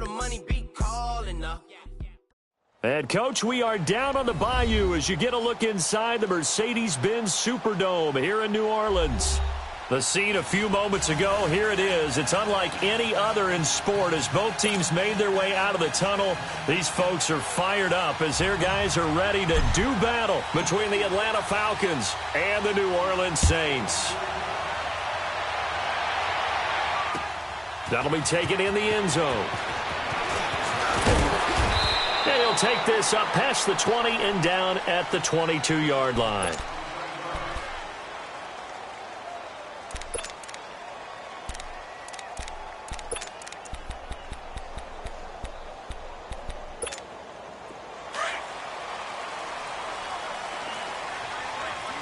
the money be calling up. And, Coach, we are down on the bayou as you get a look inside the Mercedes-Benz Superdome here in New Orleans. The scene a few moments ago, here it is. It's unlike any other in sport as both teams made their way out of the tunnel. These folks are fired up as their guys are ready to do battle between the Atlanta Falcons and the New Orleans Saints. That'll be taken in the end zone. And he'll take this up past the 20 and down at the 22-yard line.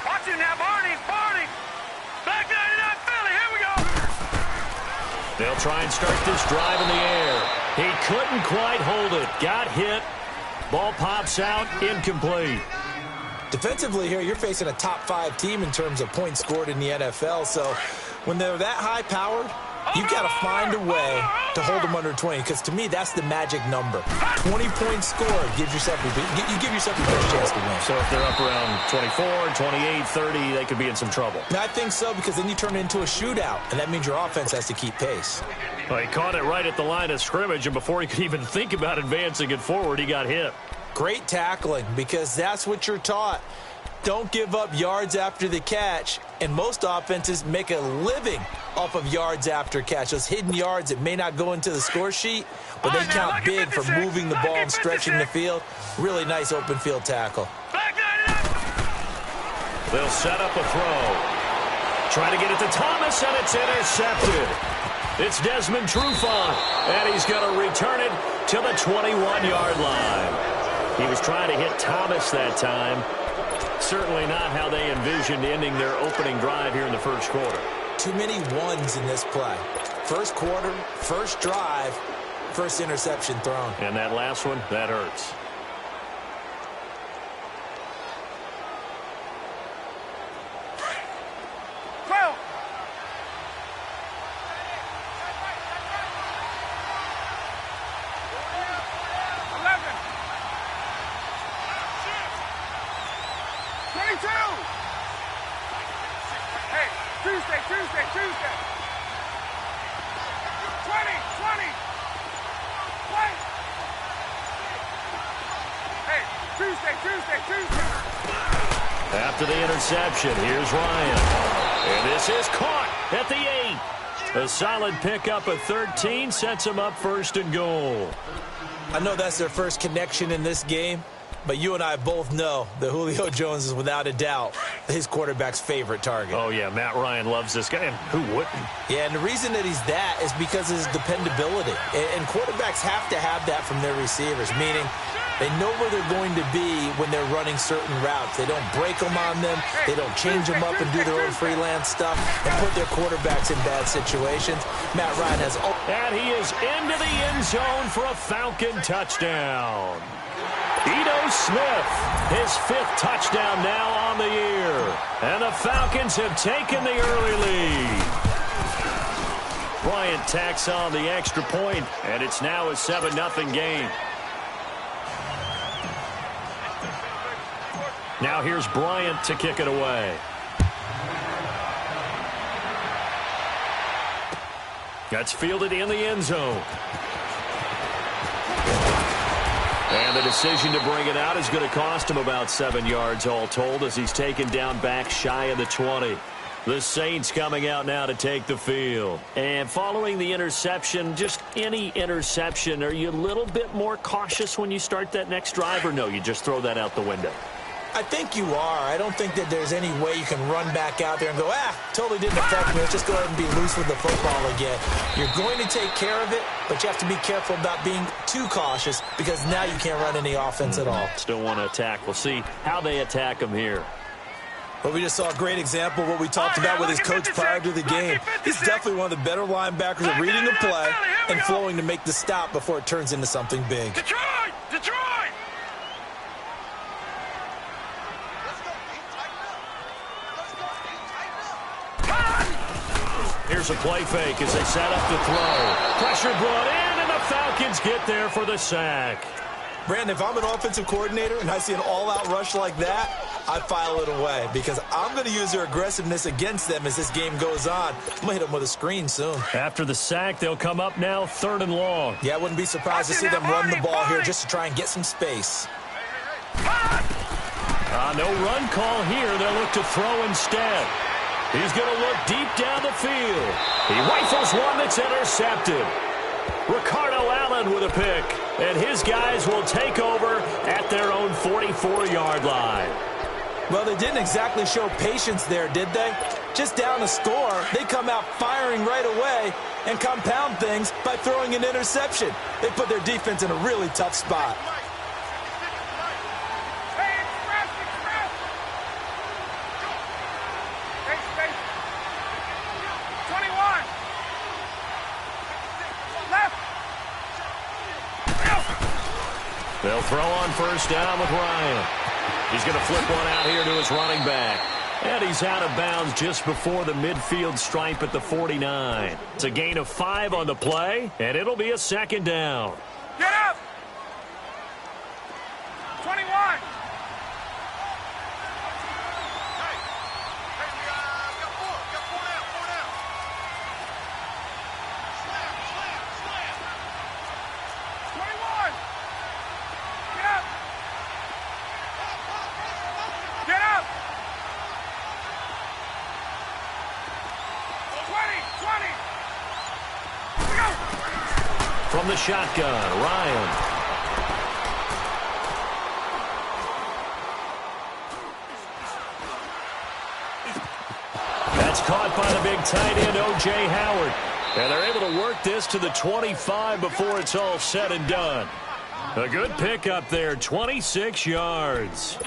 Watch it now, Barney. Back 99 Philly, here we go. They'll try and start this drive in the air. He couldn't quite hold it. Got hit. Ball pops out. Incomplete. Defensively here, you're facing a top 5 team in terms of points scored in the NFL. So when they're that high-powered, you've got to find a way to hold them under 20. Because to me, that's the magic number. 20 points scored gives yourself you give yourself your best chance to win. So if they're up around 24, 28, 30, they could be in some trouble. I think so, because then you turn it into a shootout, and that means your offense has to keep pace. Well, he caught it right at the line of scrimmage, and before he could even think about advancing it forward, he got hit. Great tackling, because that's what you're taught. Don't give up yards after the catch, and most offenses make a living off of yards after catch. Those hidden yards that may not go into the score sheet, but they count big for moving the ball and stretching the field. Really nice open field tackle. They'll set up a throw. Try to get it to Thomas, and it's intercepted. It's Desmond Trufant, and he's going to return it to the 21-yard line. He was trying to hit Thomas that time. Certainly not how they envisioned ending their opening drive here in the first quarter. Too many ones in this play. First quarter, first drive, first interception thrown. And that last one, that hurts. Tuesday. 20. Play. Hey, Tuesday. After the interception, here's Ryan. And this is caught at the 8. A solid pickup of 13 sets him up first and goal. I know that's their first connection in this game, but you and I both know that Julio Jones is without a doubt his quarterback's favorite target. Oh, yeah, Matt Ryan loves this guy, and who wouldn't? Yeah, and the reason that he's that is because of his dependability. And quarterbacks have to have that from their receivers, meaning they know where they're going to be when they're running certain routes. They don't break them on them. They don't change them up and do their own freelance stuff and put their quarterbacks in bad situations. Matt Ryan has... And he is into the end zone for a Falcon touchdown. Ito Smith, his 5th touchdown now on the year. And the Falcons have taken the early lead. Bryant tacks on the extra point, and it's now a 7-0 game. Now here's Bryant to kick it away. That's fielded in the end zone. And the decision to bring it out is going to cost him about 7 yards all told as he's taken down back shy of the 20. The Saints coming out now to take the field. And following the interception, just any interception, are you a little bit more cautious when you start that next drive, or no, you just throw that out the window? I think you are. I don't think that there's any way you can run back out there and go, totally didn't affect me. Let's just go ahead and be loose with the football again. You're going to take care of it, but you have to be careful about being too cautious because now you can't run any offense at all. Still want to attack. We'll see how they attack him here. But we just saw a great example of what we talked about with his coach prior to the game. He's definitely one of the better linebackers at reading the play and flowing to make the stop before it turns into something big. Detroit! Here's a play fake as they set up the throw. Pressure brought in, and the Falcons get there for the sack. Brandon, if I'm an offensive coordinator and I see an all-out rush like that, I file it away because I'm going to use their aggressiveness against them as this game goes on. I'm going to hit them with a screen soon. After the sack, they'll come up now 3rd and long. Yeah, I wouldn't be surprised to see them run the ball here just to try and get some space. No run call here. They'll look to throw instead. He's going to look deep down the field. He rifles one that's intercepted. Ricardo Allen with a pick. And his guys will take over at their own 44-yard line. Well, they didn't exactly show patience there, did they? Just down a score, they come out firing right away and compound things by throwing an interception. They put their defense in a really tough spot. They'll throw on 1st down with Ryan. He's going to flip one out here to his running back. And he's out of bounds just before the midfield stripe at the 49. It's a gain of 5 on the play, and it'll be a 2nd down. Get up! 21! From the shotgun, Ryan. That's caught by the big tight end, O.J. Howard. And they're able to work this to the 25 before it's all said and done. A good pickup there, 26 yards.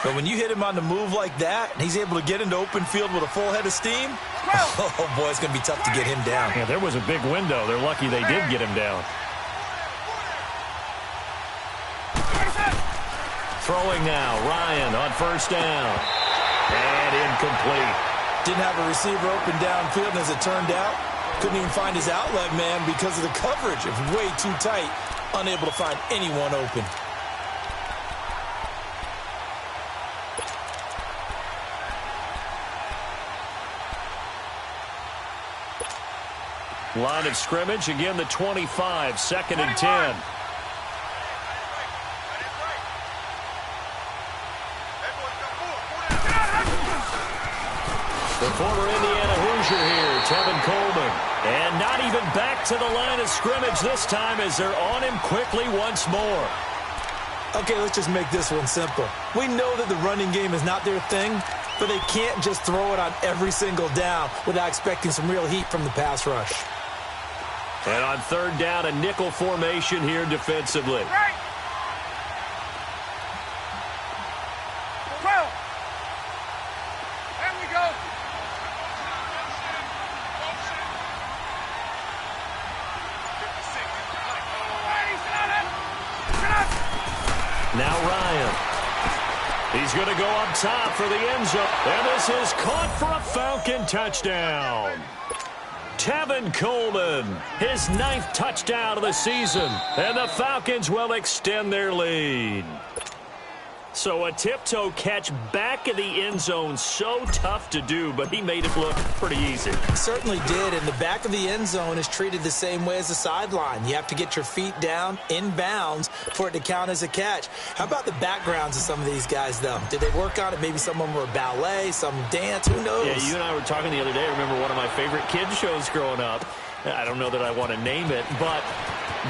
But when you hit him on the move like that, and he's able to get into open field with a full head of steam, oh, boy, it's going to be tough to get him down. Yeah, there was a big window. They're lucky they did get him down. Throwing now, Ryan on 1st down. And incomplete. Didn't have a receiver open downfield, and as it turned out, couldn't even find his outlet man because of the coverage. It was way too tight, unable to find anyone open. Line of scrimmage, again the 25, 2nd and 10. The former Indiana Hoosier here, Tevin Coleman. And not even back to the line of scrimmage this time as they're on him quickly once more. Okay, let's just make this one simple. We know that the running game is not their thing, but they can't just throw it on every single down without expecting some real heat from the pass rush. And on 3rd down, a nickel formation here defensively. Right. 12. There we go. Now Ryan. He's going to go up top for the end zone. And this is caught for a Falcon touchdown. Tevin Coleman, his 9th touchdown of the season. And the Falcons will extend their lead. So a tiptoe catch back in the end zone, so tough to do, but he made it look pretty easy. He certainly did, and the back of the end zone is treated the same way as the sideline. You have to get your feet down in bounds for it to count as a catch. How about the backgrounds of some of these guys, though? Did they work on it? Maybe some of them were ballet, some dance, who knows? Yeah, you and I were talking the other day. I remember one of my favorite kids shows growing up. I don't know that I want to name it, but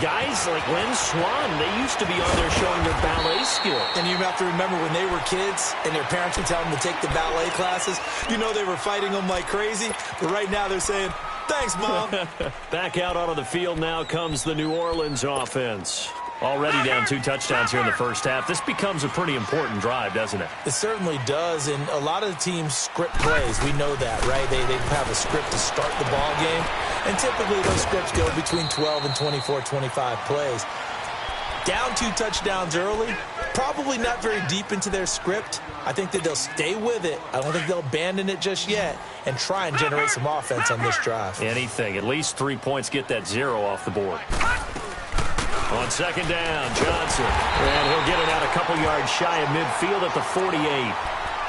guys like Len Swan, they used to be on there showing their ballet skill. And you have to remember when they were kids and their parents would tell them to take the ballet classes, you know they were fighting them like crazy. But right now they're saying, thanks, Mom. Back out onto the field now comes the New Orleans offense. Already down 2 touchdowns here in the first half. This becomes a pretty important drive, doesn't it? It certainly does, and a lot of the teams script plays. We know that, right? They have a script to start the ball game, and typically those scripts go between 12 and 24, 25 plays. Down 2 touchdowns early, probably not very deep into their script. I think that they'll stay with it. I don't think they'll abandon it just yet and try and generate some offense on this drive. Anything. At least 3 points, get that 0 off the board. On second down, Johnson. And he'll get it out a couple yards shy of midfield at the 48.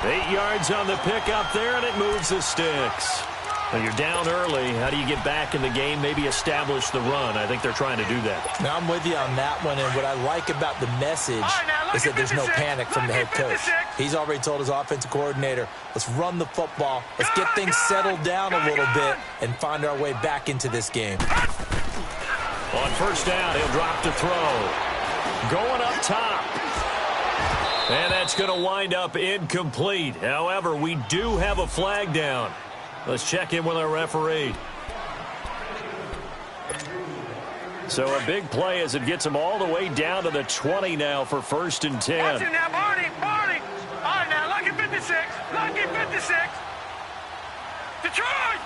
8 yards on the pickup there, and it moves the sticks. Well, you're down early. How do you get back in the game? Maybe establish the run. I think they're trying to do that. Now, I'm with you on that one, and what I like about the message is that there's no panic from the head coach. He's already told his offensive coordinator, let's run the football, let's get things settled down a little bit and find our way back into this game. On first down, he'll drop to throw. Going up top. And that's going to wind up incomplete. However, we do have a flag down. Let's check in with our referee. So a big play as it gets them all the way down to the 20 now for 1st and 10. Watch it now, Barney. All right, now, lucky 56. Lucky 56. Detroit.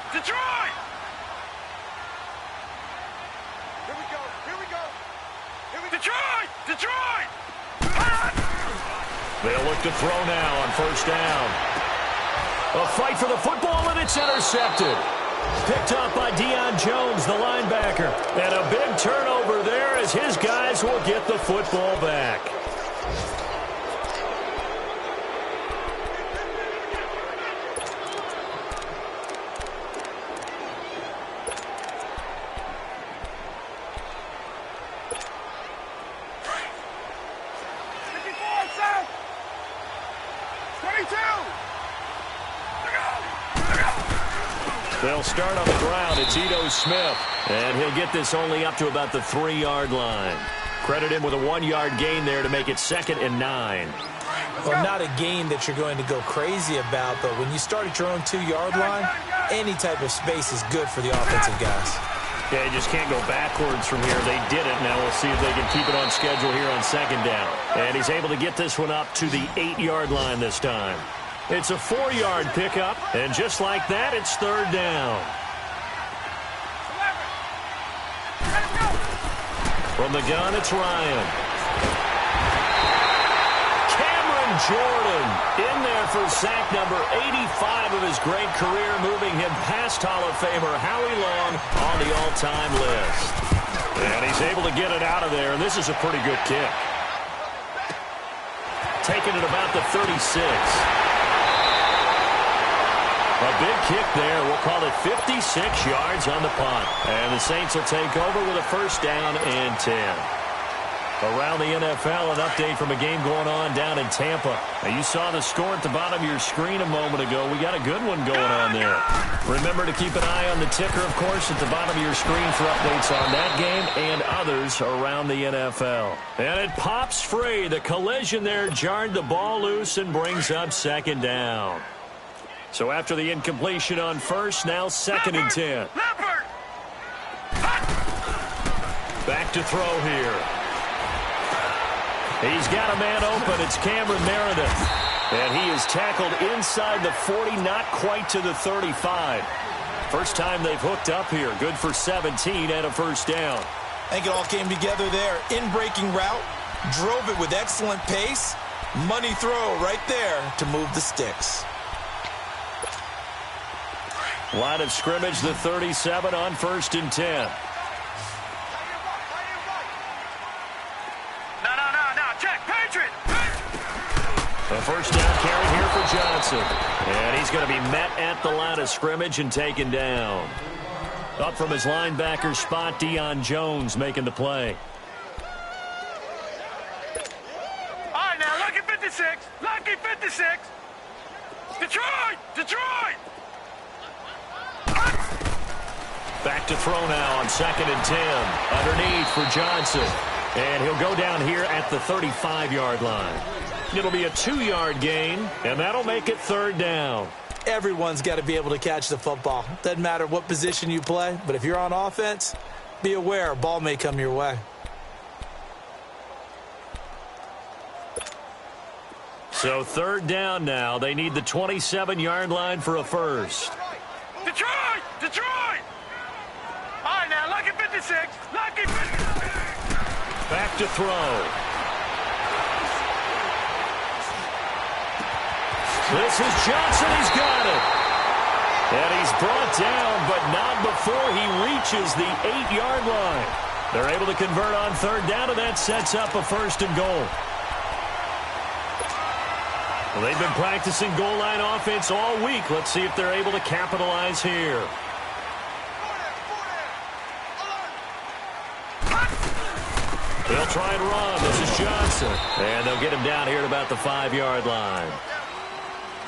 Here we go. Detroit. They'll look to throw now on first down. A fight for the football, and it's intercepted. Picked up by Deion Jones, the linebacker. And a big turnover there as his guys will get the football back. They'll start on the ground. It's Ito Smith. And he'll get this only up to about the 3-yard line. Credit him with a 1-yard gain there to make it 2nd and 9. Well, not a gain that you're going to go crazy about, but when you start at your own 2-yard line, any type of space is good for the offensive guys. Yeah, you just can't go backwards from here. They did it. Now we'll see if they can keep it on schedule here on 2nd down. And he's able to get this one up to the 8-yard line this time. It's a 4-yard pickup, and just like that, it's 3rd down. From the gun, it's Ryan. Cameron Jordan in there for sack number 85 of his great career, moving him past Hall of Famer Howie Long on the all-time list. And he's able to get it out of there, and this is a pretty good kick. Taking it about the 36. A big kick there. We'll call it 56 yards on the punt. And the Saints will take over with a 1st down and 10. Around the NFL, an update from a game going on down in Tampa. Now, you saw the score at the bottom of your screen a moment ago. We got a good one going on there. Remember to keep an eye on the ticker, of course, at the bottom of your screen for updates on that game and others around the NFL. And it pops free. The collision there jarred the ball loose and brings up 2nd down. So after the incompletion on first, now 2nd and 10. Back to throw here. He's got a man open. It's Cameron Meredith. And he is tackled inside the 40, not quite to the 35. First time they've hooked up here. Good for 17 and a 1st down. I think it all came together there. In-breaking route, drove it with excellent pace. Money throw right there to move the sticks. Line of scrimmage, the 37 on 1st and 10. No, check, Patriot. A 1st down carry here for Johnson. And he's going to be met at the line of scrimmage and taken down. Up from his linebacker spot, Deion Jones making the play. All right, now, lucky 56. Lucky 56. Detroit. Back to throw now on 2nd and 10. Underneath for Johnson. And he'll go down here at the 35-yard line. It'll be a 2-yard gain, and that'll make it 3rd down. Everyone's got to be able to catch the football. Doesn't matter what position you play, but if you're on offense, be aware a ball may come your way. So 3rd down now. They need the 27-yard line for a first. Detroit. All right, now, lucky 56. Lucky 56. back to throw. This is Johnson. He's got it. And he's brought down, but not before he reaches the 8-yard line. They're able to convert on third down, and that sets up a 1st and goal. Well, they've been practicing goal line offense all week. Let's see if they're able to capitalize here. They'll try and run. This is Johnson. And they'll get him down here at about the 5-yard line.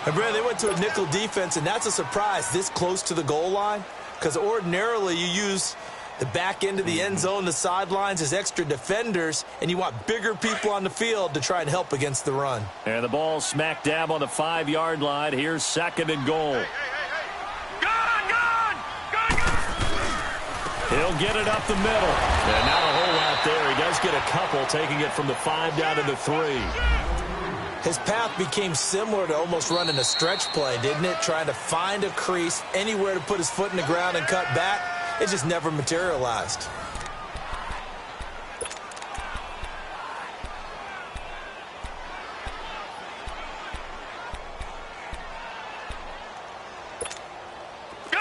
And Brad, they went to a nickel defense, and that's a surprise this close to the goal line, because ordinarily you use the back end of the end zone, the sidelines as extra defenders, and you want bigger people on the field to try and help against the run. And the ball smack dab on the 5-yard line. Here's 2nd and goal. He'll get it up the middle. And not a whole lot there. He does get a couple, taking it from the 5 down to the 3. His path became similar to almost running a stretch play, didn't it? Trying to find a crease, anywhere to put his foot in the ground and cut back. It just never materialized.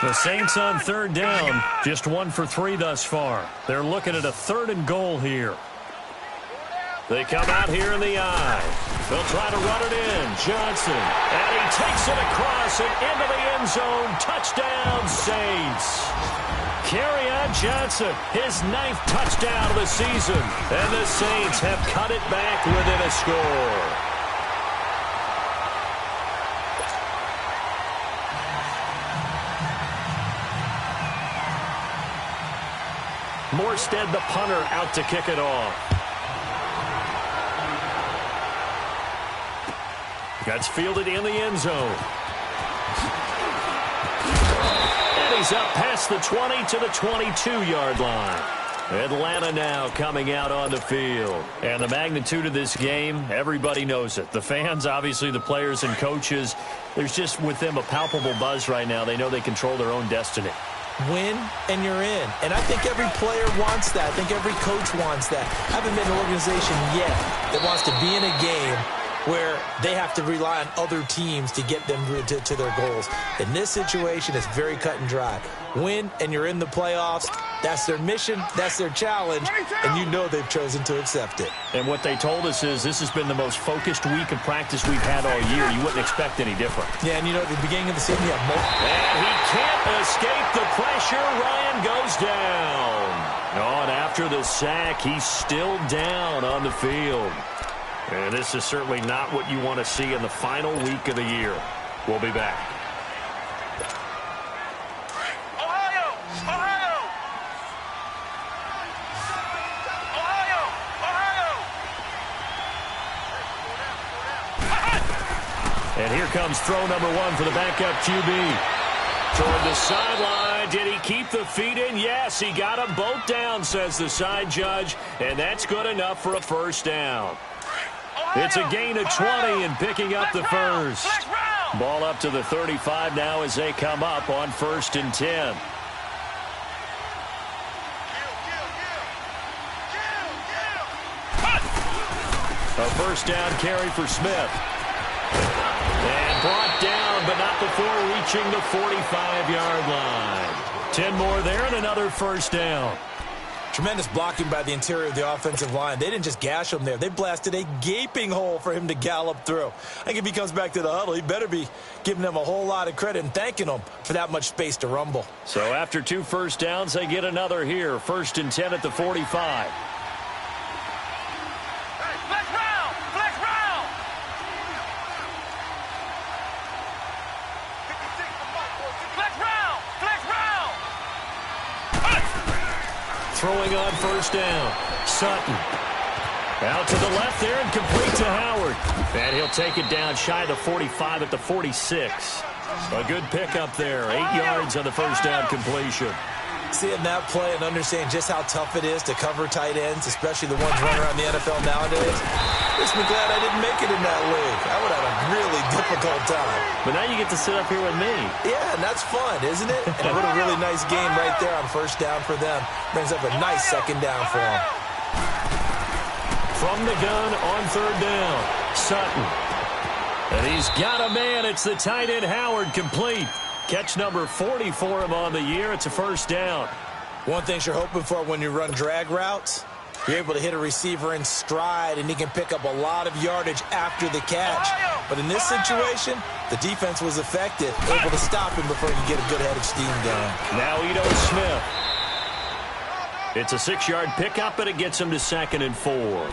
The Saints on third down, just 1 for 3 thus far. They're looking at a 3rd and goal here. They come out here in the eye. They'll try to run it in. Johnson. And he takes it across and into the end zone. Touchdown, Saints. Kerryon Johnson, his 9th touchdown of the season. And the Saints have cut it back within a score. Morstead, the punter, out to kick it off. That's fielded in the end zone. And he's up past the 20 to the 22-yard line. Atlanta now coming out on the field. And the magnitude of this game, everybody knows it. The fans, obviously the players and coaches, there's just with them a palpable buzz right now. They know they control their own destiny. Win and you're in. And I think every player wants that. I think every coach wants that. I haven't been an organization yet that wants to be in a game where they have to rely on other teams to get them to their goals. In this situation, it's very cut and dry. Win, and you're in the playoffs. That's their mission. That's their challenge. And you know they've chosen to accept it. And what they told us is this has been the most focused week of practice we've had all year. You wouldn't expect any different. Yeah, and you know, at the beginning of the season, you have multiple. And he can't escape the pressure. Ryan goes down. Oh, and after the sack, he's still down on the field. And this is certainly not what you want to see in the final week of the year. We'll be back. Ohio! Ohio! Ohio! Ohio! And here comes throw number 1 for the backup QB. Toward the sideline. Did he keep the feet in? Yes, he got them both down, says the side judge. And that's good enough for a 1st down. It's a gain of 20 and picking up the 1st. Ball up to the 35 now as they come up on 1st and 10. A 1st down carry for Smith. And brought down, but not before reaching the 45-yard line. 10 more there and another 1st down. Tremendous blocking by the interior of the offensive line. They didn't just gash him there. They blasted a gaping hole for him to gallop through. I think if he comes back to the huddle, he better be giving them a whole lot of credit and thanking them for that much space to rumble. So after 2 1st downs, they get another here. 1st and 10 at the 45. Flex round! Flex round! Flex round! Flex round! Throwing on 1st down. Sutton. Out to the left there and complete to Howard. And he'll take it down shy of the 45 at the 46. A good pickup there. 8 yards on the 1st down completion. Seeing that play and understanding just how tough it is to cover tight ends, especially the ones running around the NFL nowadays, makes me glad I didn't make it in that league. I would have a really difficult time. But now you get to sit up here with me. Yeah, and that's fun, isn't it? And what a really nice game right there on 1st down for them. Brings up a nice 2nd down for them. From the gun on third down, Sutton. And he's got a man. It's the tight end Howard, complete. Catch number 40 for him on the year. It's a first down. One thing you're hoping for when you run drag routes, you're able to hit a receiver in stride, and he can pick up a lot of yardage after the catch. But in this situation, the defense was effective, able to stop him before he could get a good head of steam going. Now Ito Smith. It's a 6-yard pickup, and it gets him to 2nd and 4.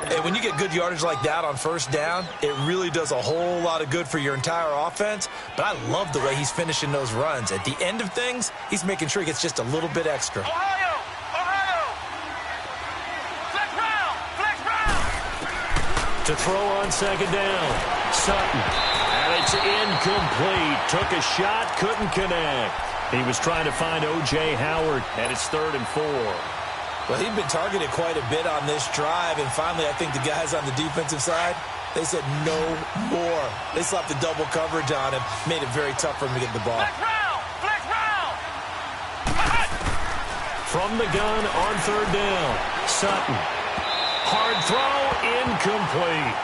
And when you get good yardage like that on first down, it really does a whole lot of good for your entire offense. But I love the way he's finishing those runs. At the end of things, he's making sure he gets just a little bit extra. Ohio! Flex round! To throw on 2nd down, Sutton. And it's incomplete. Took a shot, couldn't connect. He was trying to find O.J. Howard, and it's 3rd and 4. Well, he'd been targeted quite a bit on this drive, and finally I think the guys on the defensive side, they said no more. They slapped the double coverage on him, made it very tough for him to get the ball. Flex round! From the gun on 3rd down, Sutton. Hard throw, incomplete.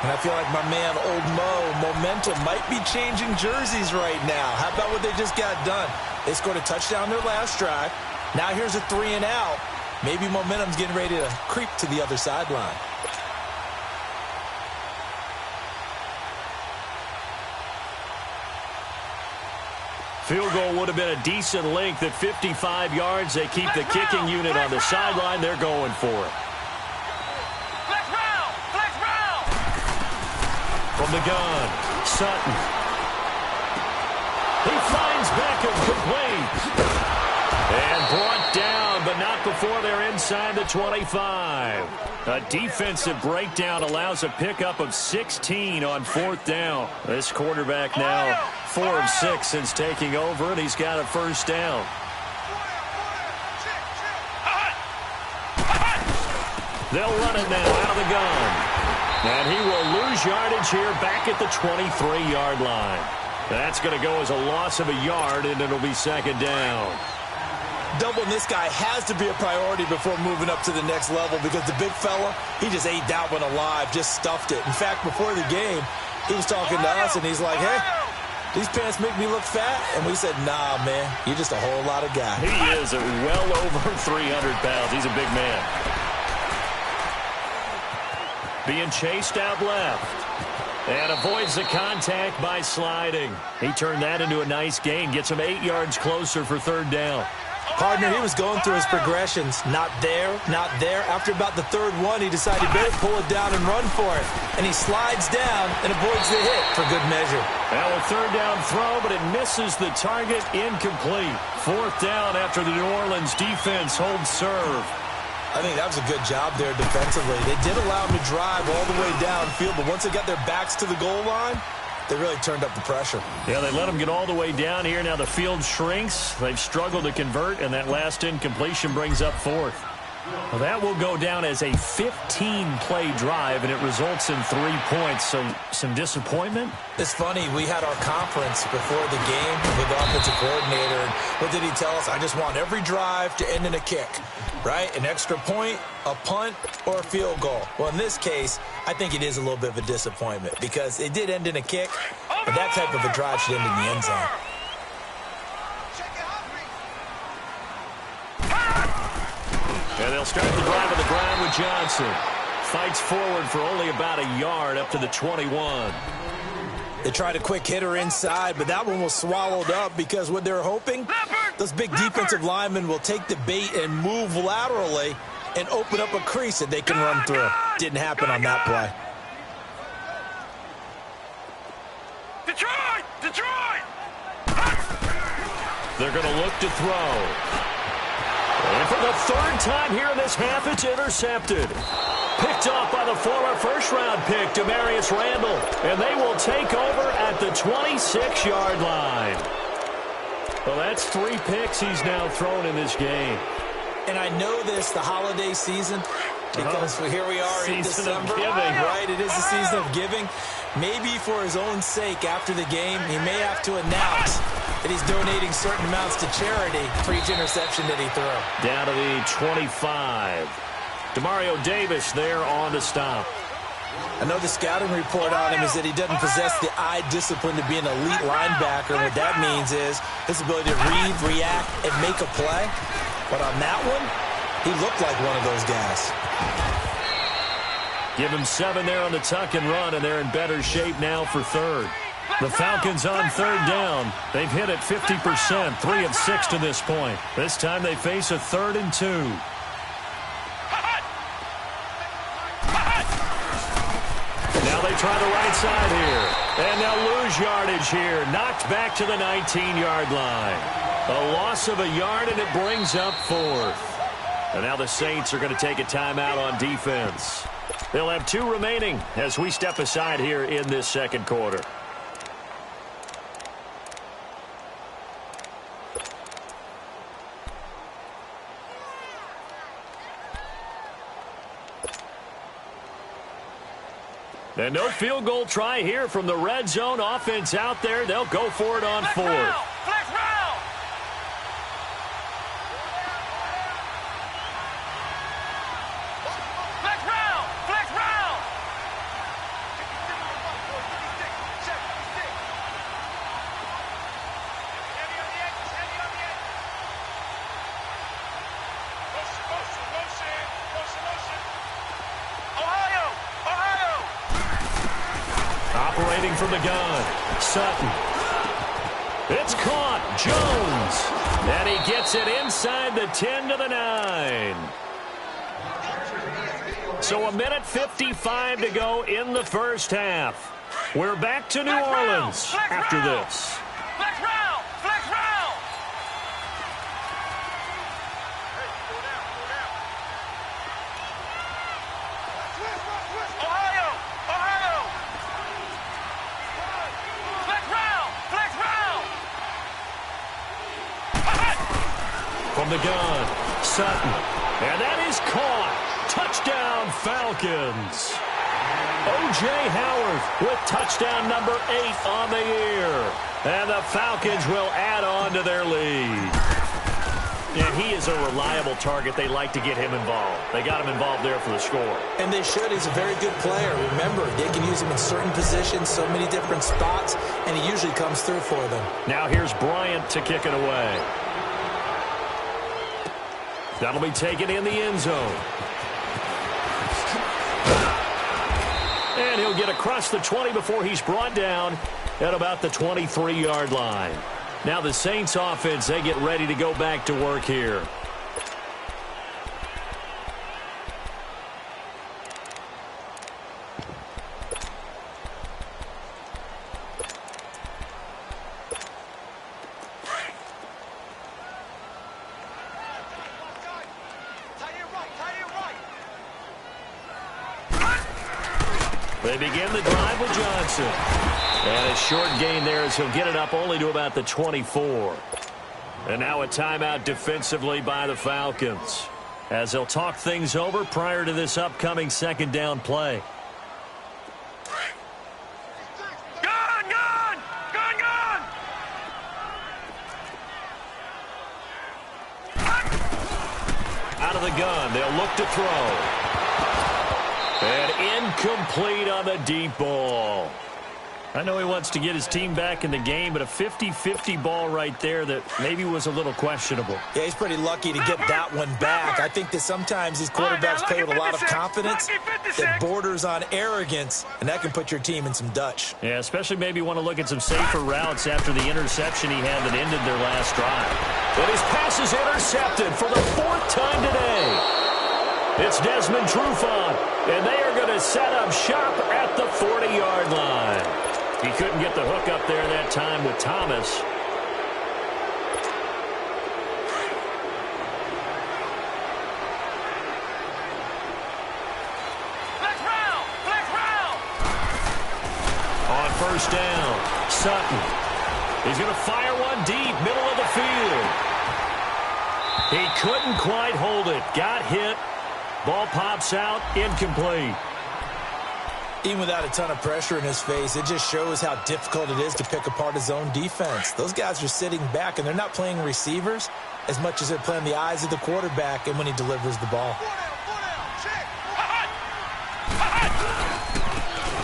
And I feel like my man, Old Mo, momentum might be changing jerseys right now. How about what they just got done? They scored a touchdown their last drive. Now here's a 3 and out. Maybe momentum's getting ready to creep to the other sideline. Field goal would have been a decent length at 55 yards. They keep the kicking unit on the sideline. They're going for it. Flex round! From the gun, Sutton. He finds Beckham, complete. And brought down, but not before they're inside the 25. A defensive breakdown allows a pickup of 16 on 4th down. This quarterback now 4 of 6 since taking over, and he's got a first down. They'll run it now out of the gun. And he will lose yardage here back at the 23-yard line. That's going to go as a loss of a yard, and it'll be 2nd down. Doubling this guy has to be a priority before moving up to the next level, because the big fella, he just ate that one alive, just stuffed it. In fact, before the game, he was talking to us, and he's like, hey, these pants make me look fat. And we said, nah, man, you're just a whole lot of guy. He is well over 300 pounds. He's a big man. Being chased out left. And avoids the contact by sliding. He turned that into a nice gain. Gets him 8 yards closer for 3rd down. Partner, he was going through his progressions. Not there, not there. After about the 3rd one, he decided he better pull it down and run for it. And he slides down and avoids the hit for good measure. Now a 3rd down throw, but it misses the target, incomplete. 4th down after the New Orleans defense holds serve. I think that was a good job there defensively. They did allow him to drive all the way downfield, but once they got their backs to the goal line, they really turned up the pressure. Yeah, they let him get all the way down here. Now the field shrinks. They've struggled to convert, and that last incompletion brings up 4th. Well, that will go down as a 15-play drive, and it results in 3 points. So some disappointment? It's funny. We had our conference before the game with the offensive coordinator. And what did he tell us? I just want every drive to end in a kick, right? An extra point, a punt, or a field goal. Well, in this case, I think it is a little bit of a disappointment because it did end in a kick, but that type of a drive should end in the end zone. And they'll start the drive on the ground with Johnson. Fights forward for only about a yard up to the 21. They tried a quick hitter inside, but that one was swallowed up because what they're hoping, those big defensive linemen will take the bait and move laterally and open up a crease that they can run through. Didn't happen on that play. Detroit! They're going to look to throw. And for the 3rd time here in this half, it's intercepted. Picked off by the former first-round pick, Demarius Randall. And they will take over at the 26-yard line. Well, that's 3 picks he's now thrown in this game. And I know this, the holiday season, because here we are in December. Right, it is the season of giving. Maybe for his own sake, after the game, he may have to announce that he's donating certain amounts to charity for each interception that he threw. Down to the 25. Demario Davis there on the stop. I know the scouting report on him is that he doesn't possess the eye discipline to be an elite linebacker. And what that means is his ability to read, react, and make a play. But on that one, he looked like one of those guys. Give him 7 there on the tuck and run, and they're in better shape now for third. The Falcons on third down. They've hit it 50%, 3 of 6 to this point. This time they face a 3rd and 2. Now they try the right side here. And they'll lose yardage here. Knocked back to the 19-yard line. A loss of a yard, and it brings up 4th. And now the Saints are going to take a timeout on defense. They'll have 2 remaining as we step aside here in this second quarter. And no field goal try here from the red zone. Offense out there. They'll go for it on 4th. Flex round. Flex round. Flex round. Ohio. Operating from the gun. Sutton. It's caught. Jones. And he gets it inside the 10 to the 9. So 1:55 to go in the first half. We're back to New Orleans after this. Flex round. Flex round. Ohio. Flex round. Flex round. From the gun, Sutton. And that is caught. Touchdown, Falcons. O.J. Howard with touchdown number 8 on the year. And the Falcons will add on to their lead. And he is a reliable target. They like to get him involved. They got him involved there for the score. And they should. He's a very good player. Remember, they can use him in certain positions, so many different spots, and he usually comes through for them. Now here's Bryant to kick it away. That'll be taken in the end zone. And he'll get across the 20 before he's brought down at about the 23-yard line. Now the Saints offense, they get ready to go back to work here. They begin the drive with Johnson. And a short gain there as he'll get it up only to about the 24. And now a timeout defensively by the Falcons as they'll talk things over prior to this upcoming second down play. Gun! Out of the gun, they'll look to throw. And incomplete on the deep ball. I know he wants to get his team back in the game, but a 50-50 ball right there that maybe was a little questionable. Yeah, he's pretty lucky to get that one back. I think that sometimes these quarterbacks play with a lot of confidence that borders on arrogance, and that can put your team in some Dutch. Yeah, especially maybe want to look at some safer routes after the interception he had that ended their last drive. But his pass is intercepted for the 4th time today. It's Desmond Trufant, and they are going to set up shop at the 40-yard line. He couldn't get the hook up there that time with Thomas. Flex round. On first down, Sutton. He's going to fire one deep, middle of the field. He couldn't quite hold it. Got hit. Ball pops out, incomplete. Even without a ton of pressure in his face, it just shows how difficult it is to pick apart his own defense. Those guys are sitting back, and they're not playing receivers as much as they're playing the eyes of the quarterback and when he delivers the ball.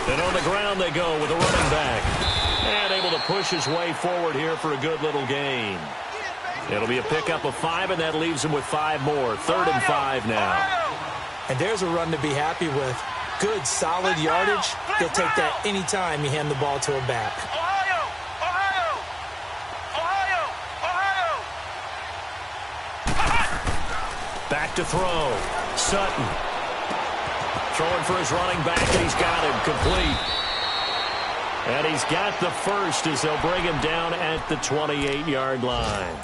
And on the ground they go with a running back. And able to push his way forward here for a good little gain. It'll be a pickup of 5, and that leaves him with 5 more. 3rd and 5 now. And there's a run to be happy with. Good, solid yardage. He'll take that anytime you hand the ball to a back. Back to throw. Sutton. Throwing for his running back, and he's got him complete. And he's got the first as they'll bring him down at the 28-yard line.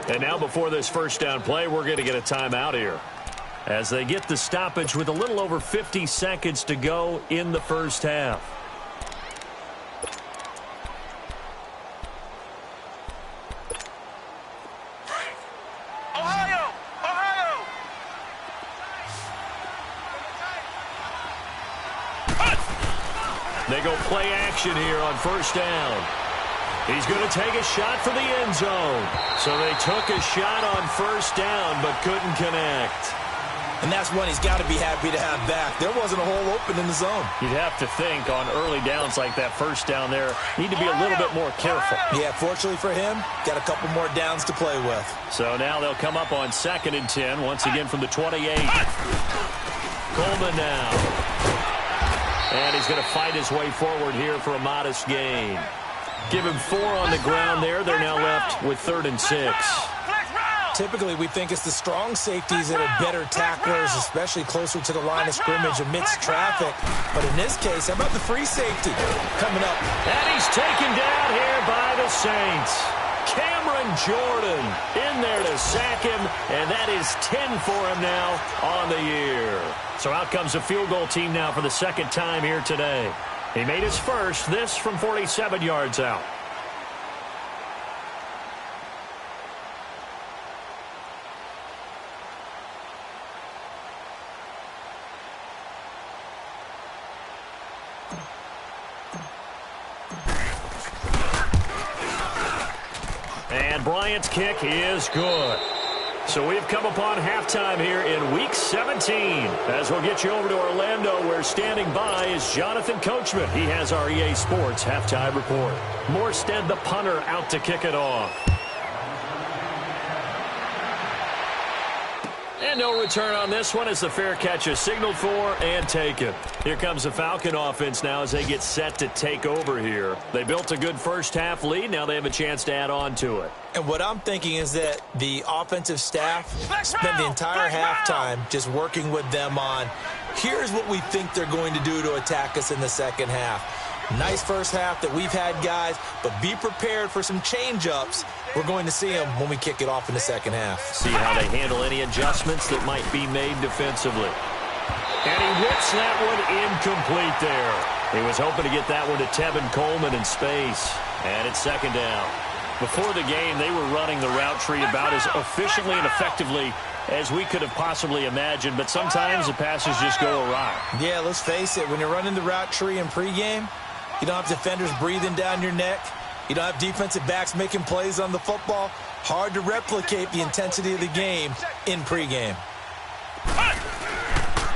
And now before this first down play, we're going to get a timeout here, as they get the stoppage with a little over 50 seconds to go in the first half. They go play action here on first down. He's going to take a shot for the end zone. So they took a shot on first down but couldn't connect. And that's one he's got to be happy to have back. There wasn't a hole open in the zone. You'd have to think on early downs like that first down there, need to be a little bit more careful. Yeah, fortunately for him, got a couple more downs to play with. So now they'll come up on 2nd and 10, once again from the 28. Coleman now. And he's going to fight his way forward here for a modest gain. Give him 4 on the ground there. They're now left with 3rd and 6. Typically, we think it's the strong safeties that are better tacklers, especially closer to the line of scrimmage amidst traffic. But in this case, how about the free safety coming up? And he's taken down here by the Saints. Cameron Jordan in there to sack him, and that is 10 for him now on the year. So out comes a field goal team now for the 2nd time here today. He made his first, this from 47 yards out. And Bryant's kick is good. So we've come upon halftime here in Week 17. As we'll get you over to Orlando, where standing by is Jonathan Coachman. He has our EA Sports halftime report. Morstead, the punter, out to kick it off. And no return on this one as the fair catch is signaled for and taken. Here comes the Falcon offense now as they get set to take over here. They built a good first half lead. Now they have a chance to add on to it. And what I'm thinking is that the offensive staff spent the entire halftime just working with them on, here's what we think they're going to do to attack us in the second half. Nice first half that we've had, guys, but be prepared for some change-ups. We're going to see them when we kick it off in the second half. See how they handle any adjustments that might be made defensively. And he whips that one incomplete there. He was hoping to get that one to Tevin Coleman in space. And it's 2nd down. Before the game, they were running the route tree about as efficiently and effectively as we could have possibly imagined, but sometimes the passes just go awry. Yeah, let's face it, when you're running the route tree in pregame, you don't have defenders breathing down your neck. You don't have defensive backs making plays on the football. Hard to replicate the intensity of the game in pregame.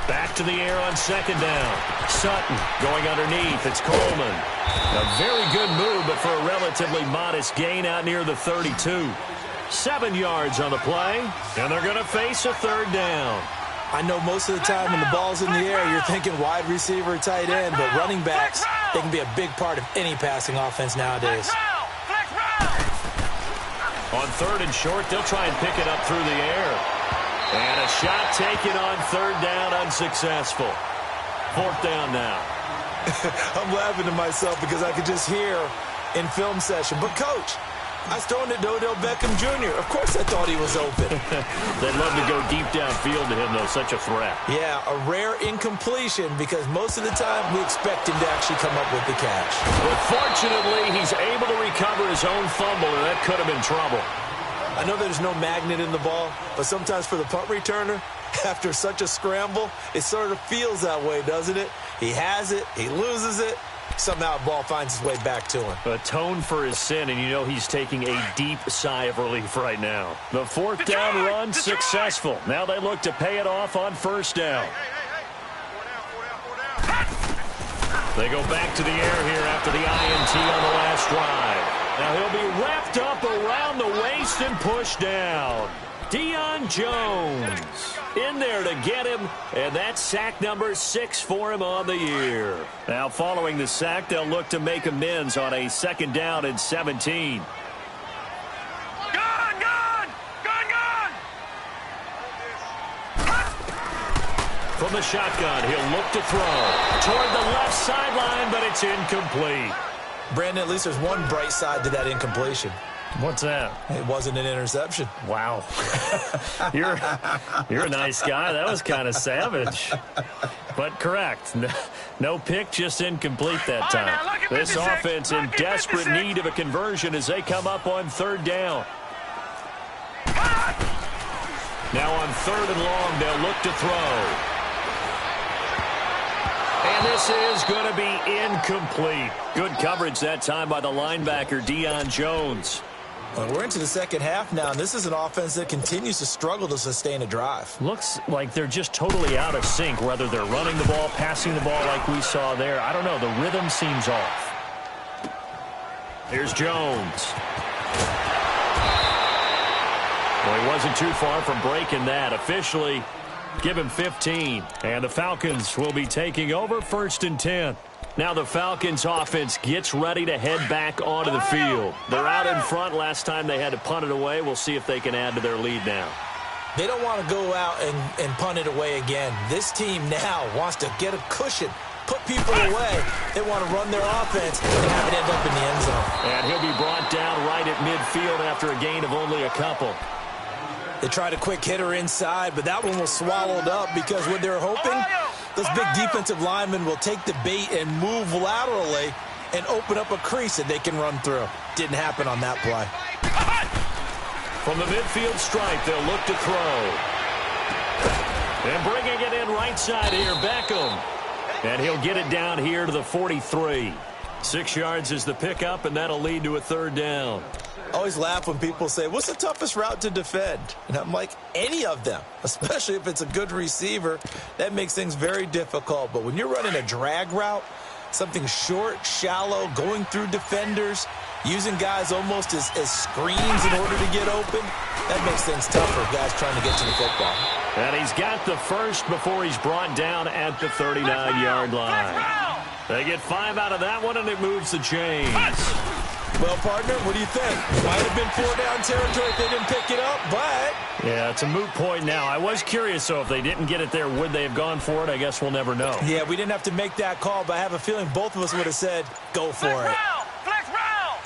Back to the air on 2nd down. Sutton going underneath. It's Coleman. A very good move, but for a relatively modest gain out near the 32. 7 yards on the play, and they're going to face a 3rd down. I know most of the time when the ball's in the air, you're thinking wide receiver, tight end, but running backs, they can be a big part of any passing offense nowadays. On 3rd and short, they'll try and pick it up through the air. And a shot taken on 3rd down, unsuccessful. 4th down now. I'm laughing to myself because I could just hear in film session, but coach, I was throwing it to Odell Beckham Jr. Of course I thought he was open. They'd love to go deep downfield to him, though. Such a threat. Yeah, a rare incompletion because most of the time we expect him to actually come up with the catch. But fortunately, he's able to recover his own fumble, and that could have been trouble. I know there's no magnet in the ball, but sometimes for the punt returner, after such a scramble, it sort of feels that way, doesn't it? He has it, he loses it. Somehow the ball finds its way back to him. Atone for his sin, and you know he's taking a deep sigh of relief right now. The 4th down run successful. Now they look to pay it off on 1st down. They go back to the air here after the INT on the last drive. Now he'll be wrapped up around the waist and pushed down. Deion Jones in there to get him, and that's sack number 6 for him on the year. Now following the sack, they'll look to make amends on a 2nd down and 17. From the shotgun, he'll look to throw toward the left sideline, but it's incomplete. Brandon, at least there's one bright side to that incompletion. What's that? It wasn't an interception. Wow. You're a nice guy. That was kind of savage. But correct. No pick, just incomplete that time. This offense in desperate need of a conversion as they come up on 3rd down. Now on 3rd and long, they'll look to throw. And this is going to be incomplete. Good coverage that time by the linebacker, Deion Jones. Well, we're into the 2nd half now, and this is an offense that continues to struggle to sustain a drive. Looks like they're just totally out of sync, whether they're running the ball, passing the ball like we saw there. I don't know. The rhythm seems off. Here's Jones. Well, he wasn't too far from breaking that. Officially, give him 15. And the Falcons will be taking over 1st and 10. Now the Falcons offense gets ready to head back onto the field. They're out in front. Last time they had to punt it away. We'll see if they can add to their lead now. They don't want to go out and punt it away again. This team now wants to get a cushion, put people away. They want to run their offense and have it end up in the end zone. And he'll be brought down right at midfield after a gain of only a couple. They tried a quick hitter inside, but that one was swallowed up because what they're hoping, those big defensive linemen will take the bait and move laterally and open up a crease that they can run through. Didn't happen on that play. From the midfield stripe, they'll look to throw. And bringing it in right side here, Beckham. And he'll get it down here to the 43. 6 yards is the pickup, and that'll lead to a 3rd down. I always laugh when people say, what's the toughest route to defend? And I'm like, any of them, especially if it's a good receiver. That makes things very difficult. But when you're running a drag route, something short, shallow, going through defenders, using guys almost as screens in order to get open, that makes things tougher, guys trying to get to the football. And he's got the first before he's brought down at the 39-yard line. They get 5 out of that one, and it moves the chains. Well, partner, what do you think? Might have been 4-down territory if they didn't pick it up, but... Yeah, it's a moot point now. I was curious, so if they didn't get it there, would they have gone for it? I guess we'll never know. Yeah, we didn't have to make that call, but I have a feeling both of us would have said, go for it. Flex round!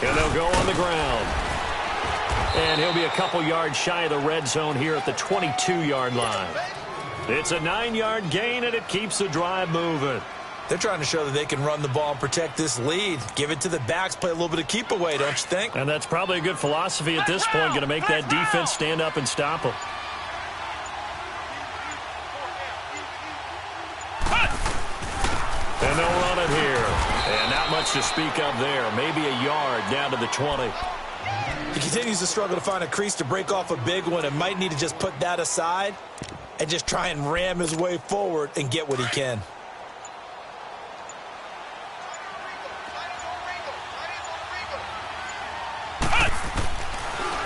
And they'll go on the ground. And he'll be a couple yards shy of the red zone here at the 22-yard line. It's a 9-yard gain, and it keeps the drive moving. They're trying to show that they can run the ball and protect this lead. Give it to the backs, play a little bit of keep away, don't you think? And that's probably a good philosophy at this point, going to make that defense stand up and stop them. And they'll run it here. And not much to speak of there. Maybe a yard down to the 20. He continues to struggle to find a crease to break off a big one and might need to just put that aside and just try and ram his way forward and get what he can.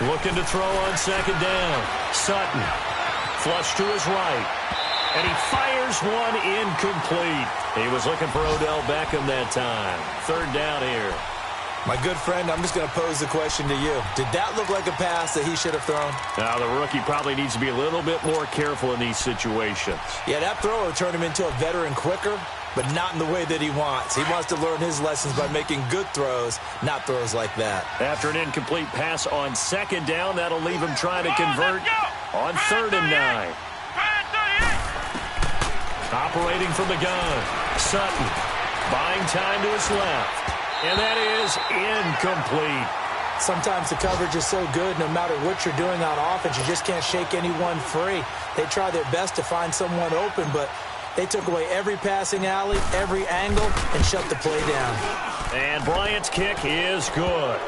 Looking to throw on 2nd down. Sutton. Flush to his right. And he fires one incomplete. He was looking for Odell Beckham that time. 3rd down here. My good friend, I'm just going to pose the question to you. Did that look like a pass that he should have thrown? Now, the rookie probably needs to be a little bit more careful in these situations. Yeah, that throw will turn him into a veteran quicker, but not in the way that he wants. He wants to learn his lessons by making good throws, not throws like that. After an incomplete pass on 2nd down, that'll leave him trying to convert on 3rd and 9. Operating from the gun, Sutton buying time to his left. And that is incomplete. Sometimes the coverage is so good, no matter what you're doing on offense, you just can't shake anyone free. They try their best to find someone open, but they took away every passing alley, every angle, and shut the play down. And Bryant's kick is good.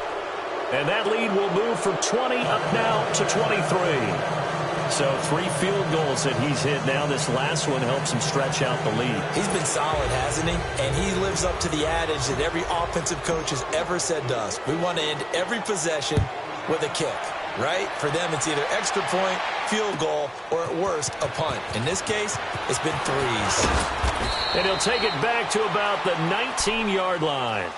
And that lead will move from 20 up now to 23. So 3 field goals that he's hit now. This last one helps him stretch out the lead. He's been solid, hasn't he? And he lives up to the adage that every offensive coach has ever said to us. We want to end every possession with a kick, right? For them, it's either extra point, field goal, or at worst, a punt. In this case, it's been 3s. And he'll take it back to about the 19-yard line.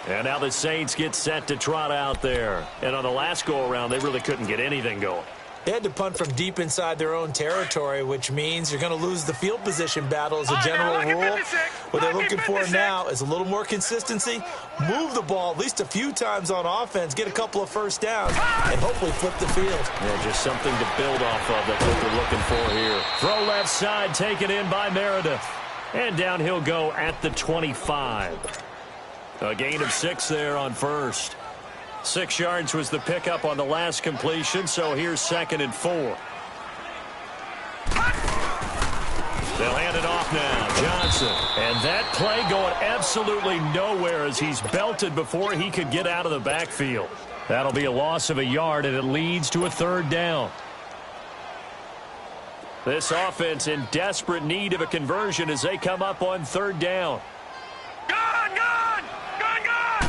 And now the Saints get set to trot out there. And on the last go-around, they really couldn't get anything going. They had to punt from deep inside their own territory, which means you're going to lose the field position battle as a general rule. What they're looking for now is a little more consistency, move the ball at least a few times on offense, get a couple of first downs, and hopefully flip the field. Yeah, just something to build off of. That's what they're looking for here. Throw left side, taken in by Meredith. And down he'll go at the 25. A gain of 6 there on first. 6 yards was the pickup on the last completion, so here's 2nd and 4. They'll hand it off now. Johnson. And that play going absolutely nowhere as he's belted before he could get out of the backfield. That'll be a loss of a yard, and it leads to a 3rd down. This offense in desperate need of a conversion as they come up on 3rd down. Gone, gone! Gone, gone!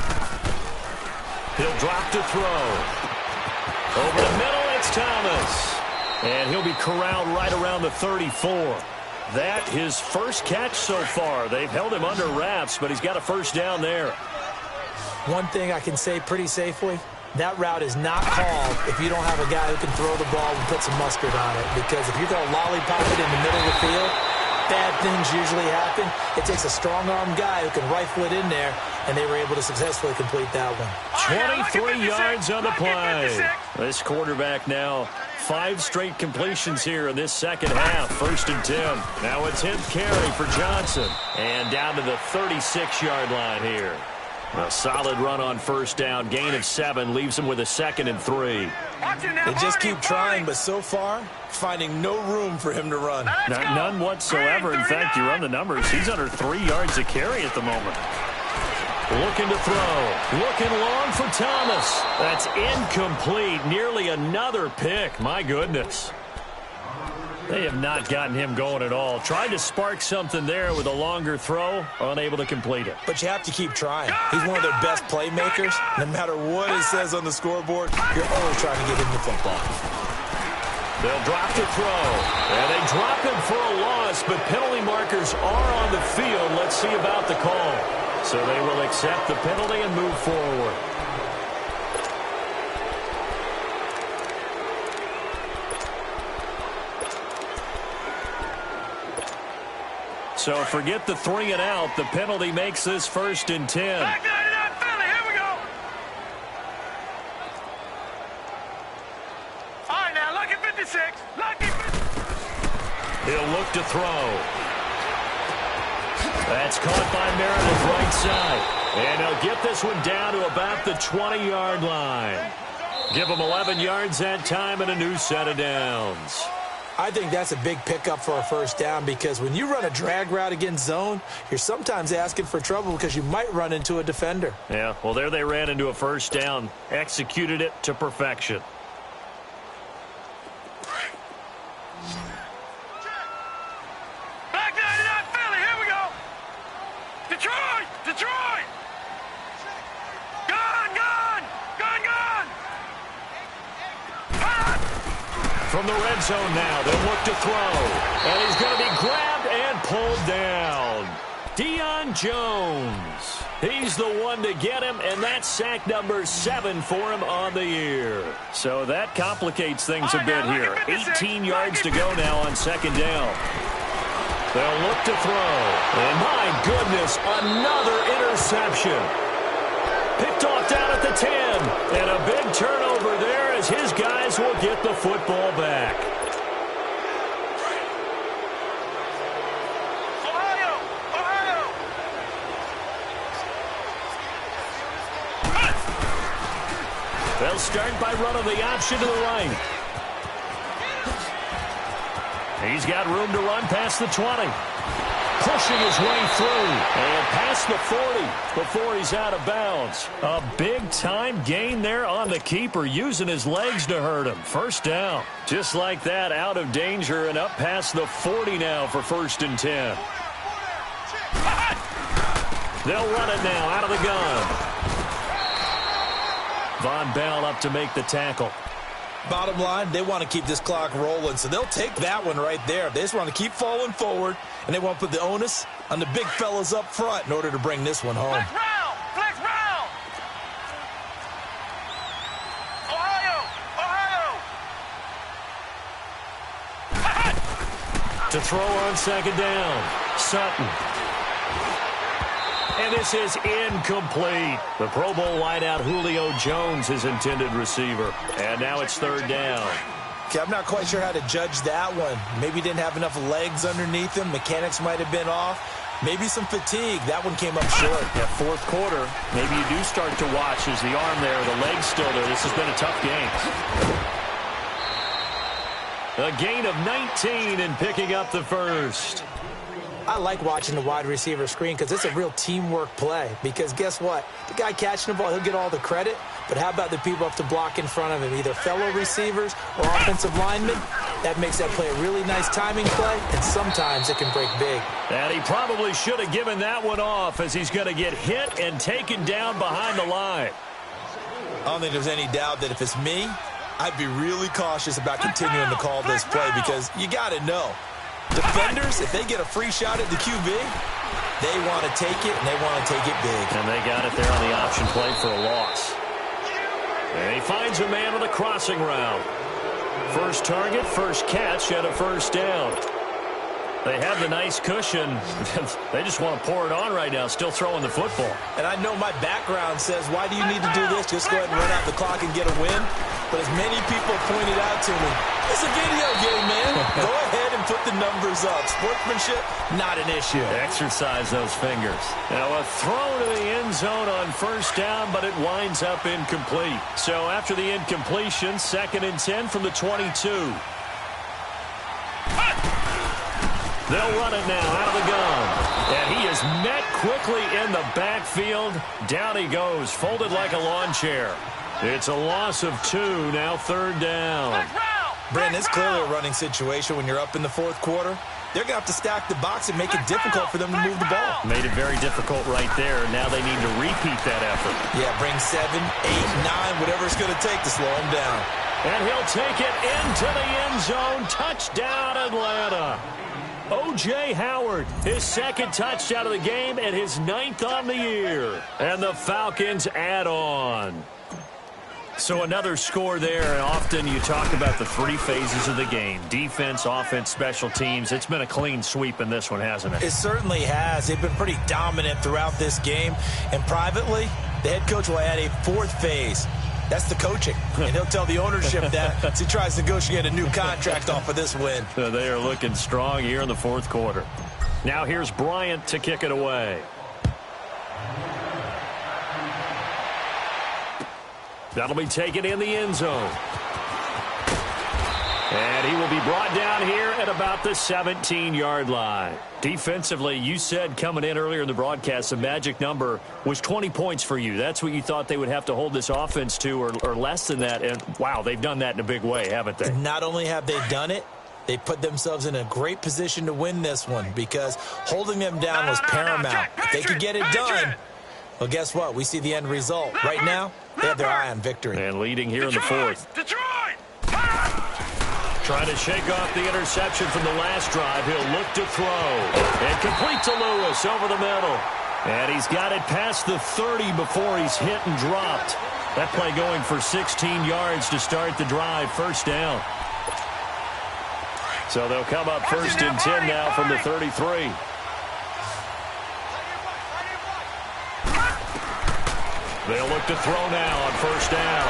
He'll drop to throw. Over the middle, it's Thomas. And he'll be corralled right around the 34. That his first catch so far. They've held him under wraps, but he's got a 1st down there. One thing I can say pretty safely, that route is not called if you don't have a guy who can throw the ball and put some mustard on it. Because if you're going to lollipop it in the middle of the field, bad things usually happen. It takes a strong-armed guy who can rifle it in there, and they were able to successfully complete that one. 23 yards on the play. This quarterback now 5 straight completions here in this second half. 1st and 10. Now it's his carry for Johnson. And down to the 36-yard line here. A solid run on 1st down. Gain of 7 leaves him with a 2nd and 3. They just keep trying, but so far, finding no room for him to run. None whatsoever. In fact, you run the numbers. He's under 3 yards a carry at the moment. Looking to throw. Looking long for Thomas. That's incomplete. Nearly another pick. My goodness. They have not gotten him going at all. Tried to spark something there with a longer throw. Unable to complete it. But you have to keep trying. He's one of their best playmakers. No matter what it says on the scoreboard, you're always trying to get him the football. They'll drop to throw. And they drop him for a loss, but penalty markers are on the field. Let's see about the call. So they will accept the penalty and move forward. So forget the 3 and out. The penalty makes this 1st and 10. Back line it up, Philly. Here we go. All right, now, lucky 56. Lucky 56. He'll look to throw. That's caught by Meredith right side. And he'll get this one down to about the 20-yard line. Give him 11 yards that time and a new set of downs. I think that's a big pickup for a 1st down because when you run a drag route against zone, you're sometimes asking for trouble because you might run into a defender. Yeah, well, there they ran into a 1st down. Executed it to perfection. Back line it up, Philly. Here we go. Detroit. Detroit. Gone, gone. Gone, gone. From the red zone now, they'll look to throw. And he's going to be grabbed and pulled down. Deion Jones. He's the one to get him, and that's sack number 7 for him on the year. So that complicates things a bit here. 18 yards to go now on 2nd down. They'll look to throw. And my goodness, another interception. Picked off down at the 10. And a big turnover there as his guys will get the football back. Ohio. Ohio. They'll start by running the option to the right. He's got room to run past the 20. pushing his way through. And past the 40 before he's out of bounds. A big-time gain there on the keeper, using his legs to hurt him. First down. Just like that, out of danger and up past the 40 now for 1st and 10. They'll run it now out of the gun. Von Bell up to make the tackle. Bottom line, they want to keep this clock rolling, so they'll take that one right there. They just want to keep falling forward, and they want to put the onus on the big fellas up front in order to bring this one home. Flex round! Flex round! Ohio! To throw on 2nd down. Sutton. And this is incomplete. The Pro Bowl wideout Julio Jones, his intended receiver. And now it's 3rd down. Okay, I'm not quite sure how to judge that one. Maybe he didn't have enough legs underneath him. Mechanics might have been off. Maybe some fatigue. That one came up short. Yeah, 4th quarter. Maybe you do start to watch as the arm there, the leg's still there. This has been a tough game. A gain of 19 and picking up the 1st. I like watching the wide receiver screen because it's a real teamwork play. Because guess what? The guy catching the ball, he'll get all the credit. But how about the people up to block in front of him, either fellow receivers or offensive linemen? That makes that play a really nice timing play, and sometimes it can break big. And he probably should have given that one off as he's going to get hit and taken down behind the line. I don't think there's any doubt that if it's me, I'd be really cautious about continuing to call this play because you got to know. Defenders, if they get a free shot at the QB, they want to take it, and they want to take it big. And they got it there on the option play for a loss. And he finds a man on the crossing route. First target, first catch, and a 1st down. They have the nice cushion. They just want to pour it on right now, still throwing the football. And I know my background says, why do you need to do this? Just go ahead and run out the clock and get a win. But as many people pointed out to me, it's a video game, man. Go ahead and put the numbers up. Sportsmanship, not an issue. Exercise those fingers. Now a throw to the end zone on 1st down, but it winds up incomplete. So after the incompletion, 2nd and 10 from the 22. They'll run it now out of the gun. And he is met quickly in the backfield. Down he goes, folded like a lawn chair. It's a loss of 2, now 3rd down. Brandon, it's clearly a running situation when you're up in the 4th quarter. They're going to have to stack the box and make it difficult for them to move the ball. Made it very difficult right there. Now they need to repeat that effort. Yeah, bring 7, 8, 9, whatever it's going to take to slow him down. And he'll take it into the end zone. Touchdown, Atlanta. O.J. Howard, his 2nd touchdown of the game and his 9th on the year. And the Falcons add on. So another score there, and often you talk about the 3 phases of the game. Defense, offense, special teams. It's been a clean sweep in this one, hasn't it? It certainly has. They've been pretty dominant throughout this game. And privately, the head coach will add a 4th phase. That's the coaching. And he'll tell the ownership that as he tries to negotiate a new contract off of this win. So they are looking strong here in the 4th quarter. Now here's Bryant to kick it away. That'll be taken in the end zone. And he will be brought down here at about the 17-yard line. Defensively, you said coming in earlier in the broadcast, the magic number was 20 points for you. That's what you thought they would have to hold this offense to, or less than that. And, wow, they've done that in a big way, haven't they? Not only have they done it, they put themselves in a great position to win this one because holding them down was paramount. If they could get it done, well, guess what? We see the end result. Right now, they have their eye on victory. And leading here in the 4th. Detroit! Trying to shake off the interception from the last drive. He'll look to throw. And complete to Lewis over the middle. And he's got it past the 30 before he's hit and dropped. That play going for 16 yards to start the drive. 1st down. So they'll come up 1st and 10 now from the 33. They'll look to throw now on 1st down.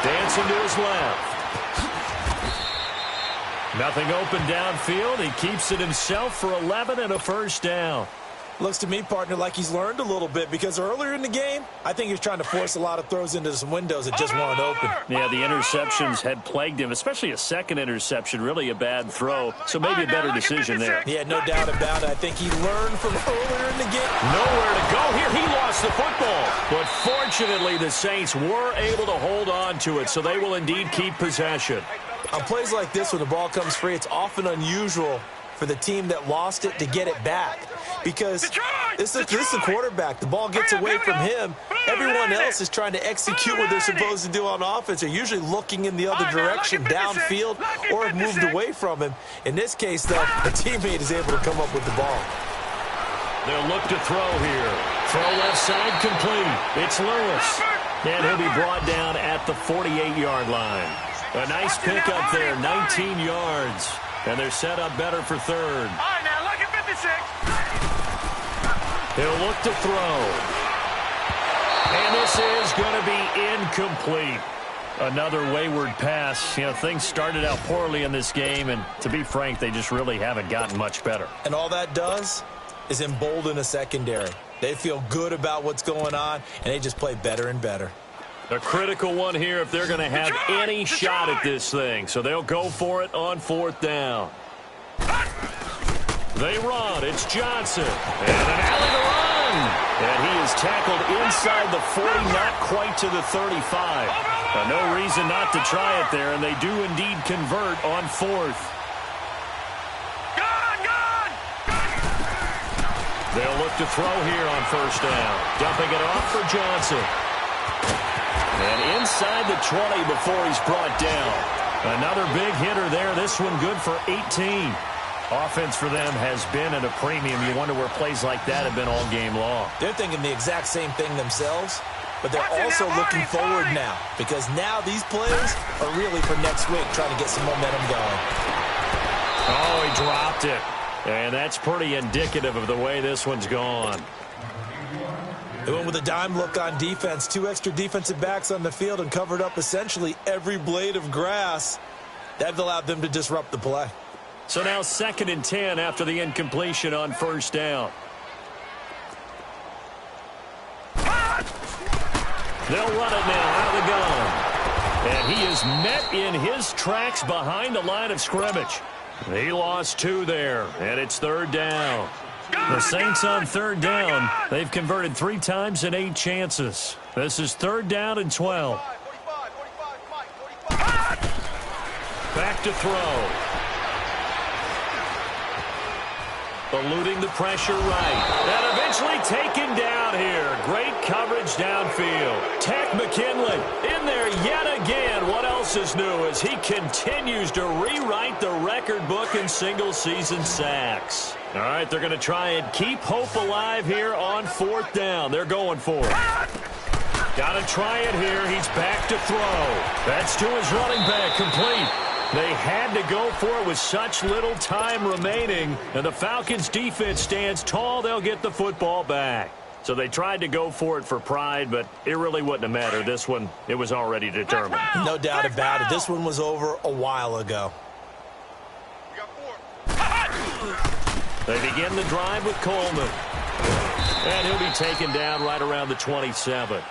Dancing to his left. Nothing open downfield. He keeps it himself for 11 and a 1st down. Looks to me, partner, like he's learned a little bit, because earlier in the game, I think he was trying to force a lot of throws into some windows that just weren't open. Yeah, the interceptions had plagued him, especially a second interception, really a bad throw. So maybe a better decision there. Yeah, no doubt about it. I think he learned from earlier in the game. Nowhere to go here. He lost the football. But fortunately, the Saints were able to hold on to it, so they will indeed keep possession. On plays like this, when the ball comes free, it's often unusual for the team that lost it to get it back, because this is the quarterback. The ball gets away from him. Everyone else is trying to execute what they're supposed to do on offense. They're usually looking in the other direction, downfield, or have moved away from him. In this case, though, a teammate is able to come up with the ball. They'll look to throw here. Throw left side complete. It's Lewis. And he'll be brought down at the 48-yard line. A nice pickup there, 19 yards. And they're set up better for third. All right, now look at 56. He'll look to throw. And this is going to be incomplete. Another wayward pass. You know, things started out poorly in this game, and to be frank, they just really haven't gotten much better. And all that does is embolden a secondary. They feel good about what's going on, and they just play better and better. A critical one here if they're going to have any shot at this thing. So they'll go for it on fourth down. They run. It's Johnson. And an alley to run. And he is tackled inside the 40, not quite to the 35. No reason not to try it there, and they do indeed convert on fourth. They'll look to throw here on first down. Dumping it off for Johnson. And inside the 20 before he's brought down. Another big hitter there. This one good for 18. Offense for them has been at a premium. You wonder where plays like that have been all game long. They're thinking the exact same thing themselves, but they're also looking forward now, because now these plays are really for next week, trying to get some momentum going. Oh, he dropped it. And that's pretty indicative of the way this one's gone. They went with a dime look on defense. 2 extra defensive backs on the field and covered up essentially every blade of grass. That allowed them to disrupt the play. So now 2nd and 10 after the incompletion on first down. They'll run it now out of the gun. And he is met in his tracks behind the line of scrimmage. He lost 2 there, and it's 3rd down. The Saints on 3rd down. They've converted 3 times in 8 chances. This is 3rd down and 12. Back to throw. Eluding the pressure right. And eventually taken down here. Great coverage downfield. Tech McKinley in there yet again. What else is new as he continues to rewrite the record book in single-season sacks. All right, they're going to try and keep hope alive here on 4th down. They're going for it. Got to try it here. He's back to throw. That's to his running back, complete. They had to go for it with such little time remaining, and the Falcons' defense stands tall. They'll get the football back. So they tried to go for it for pride, but it really wouldn't have mattered. This one, it was already determined. No doubt about it. This one was over a while ago. They begin the drive with Coleman. And he'll be taken down right around the 27.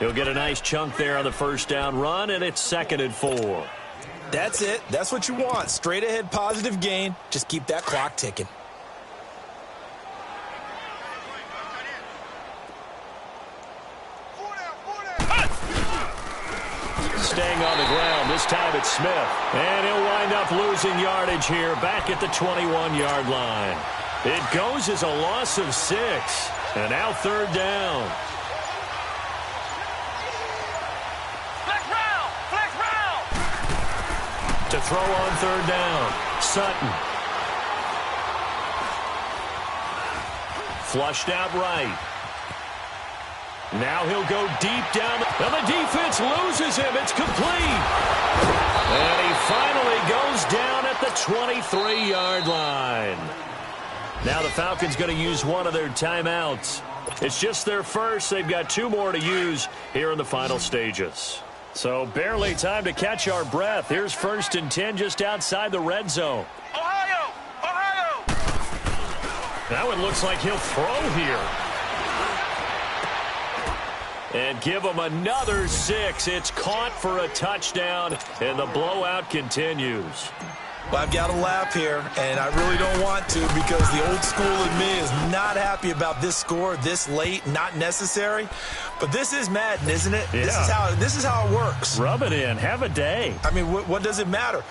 He'll get a nice chunk there on the first down run, and it's 2nd and 4. That's it. That's what you want. Straight ahead positive gain. Just keep that clock ticking. Staying on the ground. This time it's Smith. And he'll wind up losing yardage here back at the 21-yard line. It goes as a loss of 6. And now 3rd down. To throw on 3rd down. Sutton. Flushed out right. Now he'll go deep down. And the defense loses him. It's complete. And he finally goes down at the 23-yard line. Now the Falcons going to use one of their timeouts. It's just their first. They've got 2 more to use here in the final stages. So barely time to catch our breath. Here's 1st and 10 just outside the red zone. Ohio! Ohio! Now it looks like he'll throw here. And give him another 6. It's caught for a touchdown, and the blowout continues. Well, I've got to laugh here, and I really don't want to because the old school in me is not happy about this score this late, not necessary. But this is Madden, isn't it? Yeah. This is how it works. Rub it in. Have a day. I mean, what does it matter?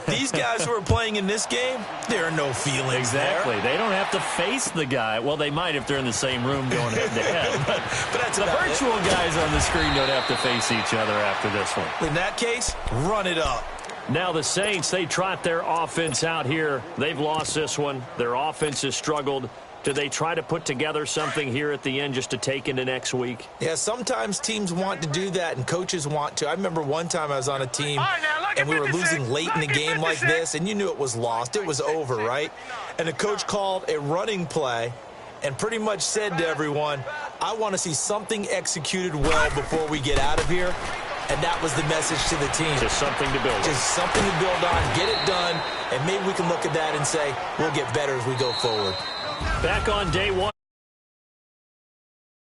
These guys who are playing in this game, there are no feelings Exactly. there. They don't have to face the guy. Well, they might if they're in the same room going head-to-head. But that's the virtual guys on the screen don't have to face each other after this one. In that case, run it up. Now the Saints, they trot their offense out here. They've lost this one. Their offense has struggled. Do they try to put together something here at the end just to take into next week? Yeah, sometimes teams want to do that and coaches want to. I remember one time I was on a team and we were losing late in the game like this, and you knew it was lost. It was over, right? And the coach called a running play and pretty much said to everyone, I want to see something executed well before we get out of here. And that was the message to the team. Just something to build on. Just something to build on, get it done, and maybe we can look at that and say, we'll get better as we go forward. Back on day one.